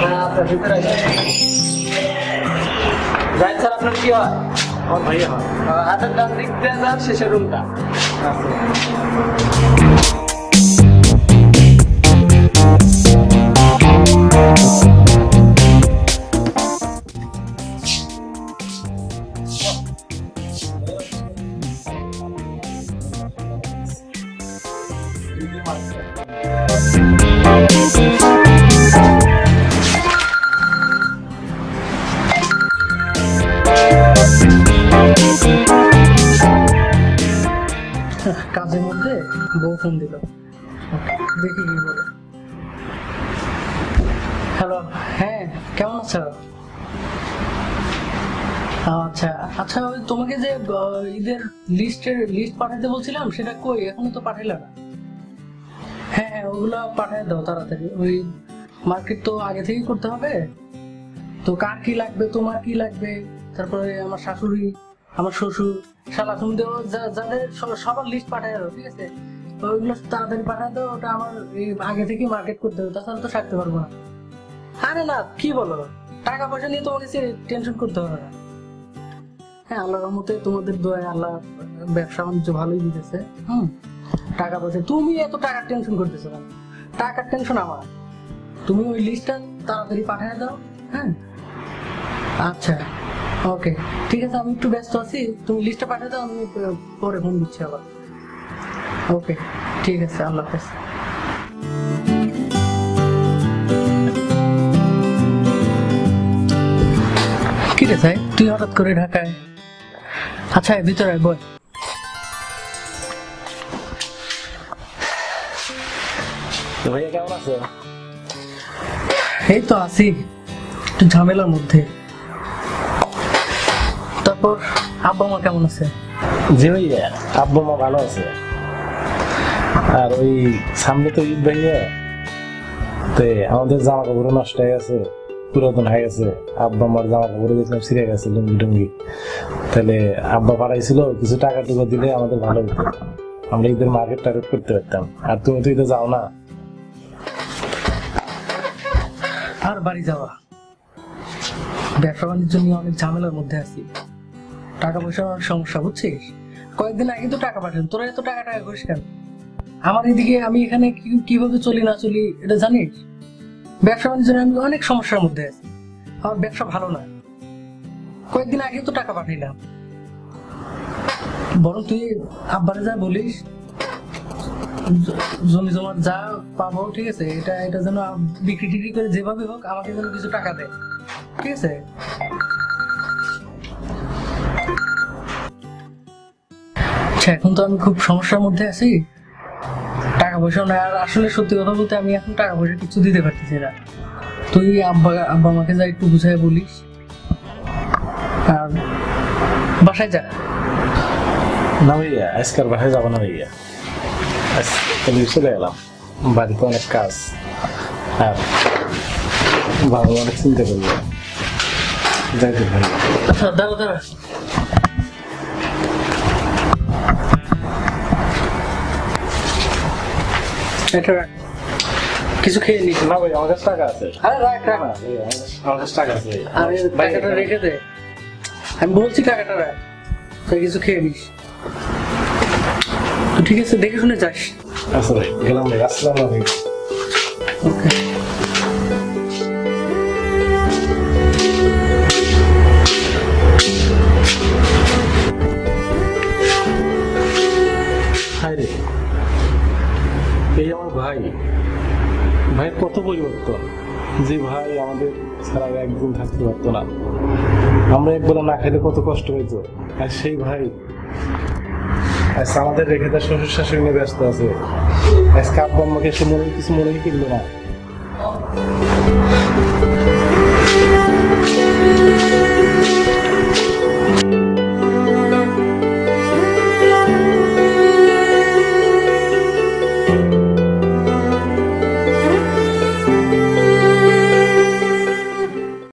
আপনার ভিতরে যাই স্যার, আপনার কি হয়? আমার ভাইয়া হয়। হাতের ডান দিক দিয়ে যান, শেষের রুমটা। কাজের মধ্যে বউ ফোন দিল, দেখি কি বলে। হ্যালো, হ্যাঁ কেমন আছো? আচ্ছা আচ্ছা, ওই তোমাকে যে ঈদের লিস্ট পাঠাতে বলছিলাম, সেটা কই? এখনো তো পাঠাইলা না। হ্যাঁ হ্যাঁ, ওগুলো পাঠাই দাও তাড়াতাড়ি। ওই মার্কেট তো আগে থেকেই করতে হবে, তো কার কি লাগবে, তোমার কি লাগবে, তারপরে আমার শাশুড়ি, আমার শ্বশুর, শালা, তুমি দেবো যাদের সবার লিস্ট পাঠাই দাও, ঠিক আছে? ওইগুলো তাড়াতাড়ি পাঠাই দাও, ওটা আমার আগে থেকে মার্কেট করতে হবে, তাছাড়া তো সারতে পারবো না। আরে না, কি বলো, টাকা পয়সা নিয়ে তোমাকে টেনশন করতে হবে না। হ্যাঁ, আল্লাহর রহমতে তোমাদের দোয়ায় আল্লাহ ব্যবসা বাণিজ্য ভালোই দিতেছে। টাকা পয়সা তুমি এত টাকার টেনশন করতেছো না, টাকার টেনশন আমার। তুমি ওই লিস্টটা তাড়াতাড়ি পাঠিয়ে দাও। হ্যাঁ আচ্ছা, ওকে ঠিক আছে, আমি একটু ব্যস্ত আছি, তুমি লিস্টটা পাঠিয়ে দাও, আমি পরে ফোন দিচ্ছি আবার। ওকে ঠিক আছে, আল্লাহ হাফেজ। কি রে ভাই, তুই হঠাৎ করে ঢাকায়? আচ্ছা ভিতরে বল। ভাইয়া কেমন আছো? এই তো আছি, একটু ঝামেলার মধ্যে। তারপর আব্বা মা কেমন আছে? জি ভাইয়া, আব্বু মা ভালো আছে। আর ওই সামনে তো ঈদ ভাইয়া, তো আমাদের জামা কাপড় নষ্ট হয়ে গেছে, পুরাতন হয়ে গেছে। আব্বা মার জামা কাপড় দেখলাম ছিঁড়ে গেছে, লুঙ্গি টুঙ্গি। তাহলে আব্বা পাঠাইছিল, কিছু টাকা টুকা দিলে আমাদের ভালো হতো, আমরা ঈদের মার্কেট টার্গেট করতে পারতাম। আর তুমি তো ঈদে যাও না। আর বাড়ি যাওয়া, ব্যবসা বাণিজ্য নিয়ে অনেক ঝামেলার মধ্যে আছি, টাকা পয়সার অনেক সমস্যা, বুঝছিস? কয়েকদিন আগে তো টাকা পাঠান, তোরা এত টাকা করিস কেন? আমার এদিকে আমি এখানে কিভাবে চলি না চলি এটা জানিস? ব্যবসা বাণিজ্য নিয়ে আমি অনেক সমস্যার মধ্যে আছি, আমার ব্যবসা ভালো না। কয়েকদিন আগে তো টাকা পাঠাইলাম, বরং তুই আব্বারে যা বলিস, জমি জমা যা পাবো, ঠিক আছে, এটা যেন বিক্রি টিক্রি করে যেভাবে হোক আমাকে যেন কিছু টাকা দেয়, ঠিক আছে? আচ্ছা, এখন তো আমি খুব সমস্যার মধ্যে আছি, টাকা পয়সা নাই। আর আসলে সত্যি কথা বলতে আমি এখন টাকা পয়সা কিছু দিতে পারতেছি না। তুই আব্বা আমাকে যা একটু বুঝাই বলিস, আর বাসায় যা। না ভাইয়া, আজকাল বাসায় যাবো না ভাইয়া, আজকাল চলে গেলাম, বাড়িতে অনেক কাজ, আর বাবা অনেক চিন্তা করবো, যাইতে ভাই। আচ্ছা দাঁড়া, এটা রাখ, কিছু খেয়ে নিস। না ভাই, আমার কাছে টাকা আছে। আরে রাখ রাখ, আমার কাছে টাকা আছে। আরে টাকাটা রেখে দে, আমি বলছি টাকাটা রাখ, তুই কিছু খেয়ে নিস। তো ঠিক আছে, দেখে শুনে যাস। আচ্ছা ভাই, গেলাম ভাই, আসসালামু আলাইকুম। ওকে। হাই রে, এই আমার ভাই, ভাই কত পরিবর্তন। যে ভাই আমাদের ছাড়া একদিন থাকতে পারতো না, আমরা একবেলা না খাইলে কত কষ্ট হইতো, আর সেই ভাই আজকে আমাদের রেখে তার শ্বশুর শাশুড়ি নিয়ে ব্যস্ত আছে। আজকে আব্বা আম্মাকে সে কিছু মনে কিনলো না।